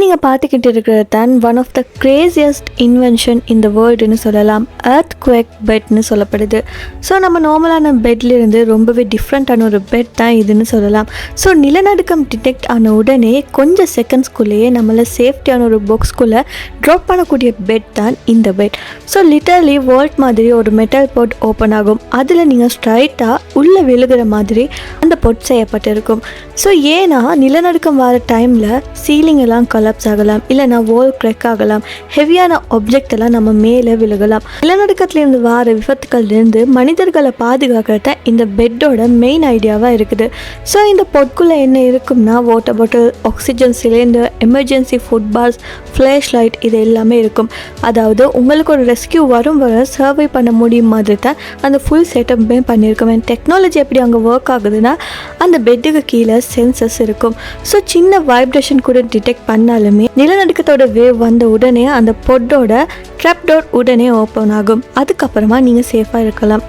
நீங்கள் பார்த்துக்கிட்டு இருக்கிறது தான் one of the craziest invention இந்த வேர்ல்டுன்னு சொல்லலாம். எர்த்குவேக் பெட்னு சொல்லப்படுது. ஸோ நம்ம நார்மலான பெட்லேருந்து ரொம்பவே டிஃப்ரெண்ட்டான ஒரு பெட் தான் இதுன்னு சொல்லலாம். ஸோ நிலநடுக்கம் டிடெக்ட் ஆன உடனே கொஞ்சம் செகண்ட்ஸ்குள்ளேயே நம்மளை சேஃப்டியான ஒரு பாக்ஸ்குள்ளே ட்ராப் பண்ணக்கூடிய பெட் தான் இந்த பெட். ஸோ லிட்டரலி வேர்ல்ட் மாதிரி ஒரு மெட்டல் போட் ஓப்பன் ஆகும். அதில் நீங்கள் ஸ்ட்ரைட்டாக உள்ளே விழுகிற மாதிரி அந்த பொட் செய்யப்பட்டிருக்கும். ஸோ ஏன்னா நிலநடுக்கம் வர டைமில் சீலிங் எல்லாம் கொலாப்ஸ் ஆகலாம், இல்லைனா வால் கிராக் ஆகலாம், ஹெவியான ஆப்ஜெக்ட் எல்லாம் நம்ம மேலே விழுகலாம். நிலநடுக்கத்திலேருந்து வர விபத்துக்கள்லேருந்து மனிதர்களை பாதுகாக்கிறது இந்த பெட்டோட மெயின் ஐடியாவாக இருக்குது. ஸோ இந்த பொட்குள்ளே என்ன இருக்கும்னா water bottle, oxygen cylinder, emergency food bars, flash light இது எல்லாமே இருக்கும். அதாவது உங்களுக்கு ஒரு ரெஸ்கியூ வரும் வர சர்வை பண்ண முடியும் மாதிரி தான் அந்த ஃபுல் செட்டப்புமே பண்ணியிருக்கோம். அண்ட் டெக்னாலஜி எப்படி அங்கே ஒர்க் ஆகுதுன்னா அந்த பெட்டுக்கு கீழே சென்சஸ் இருக்கும். ஸோ சின்ன வைப்ரேஷன் கூட டிடெக்ட் பண்ணாலுமே நிலநடுக்கத்தோட வேவ் வந்த உடனே அந்த பொட்டோட ட்ராப் டோர் உடனே ஓப்பன் ஆகும். அதுக்கப்புறமா நீங்கள் சேஃபாக இருக்கலாம்.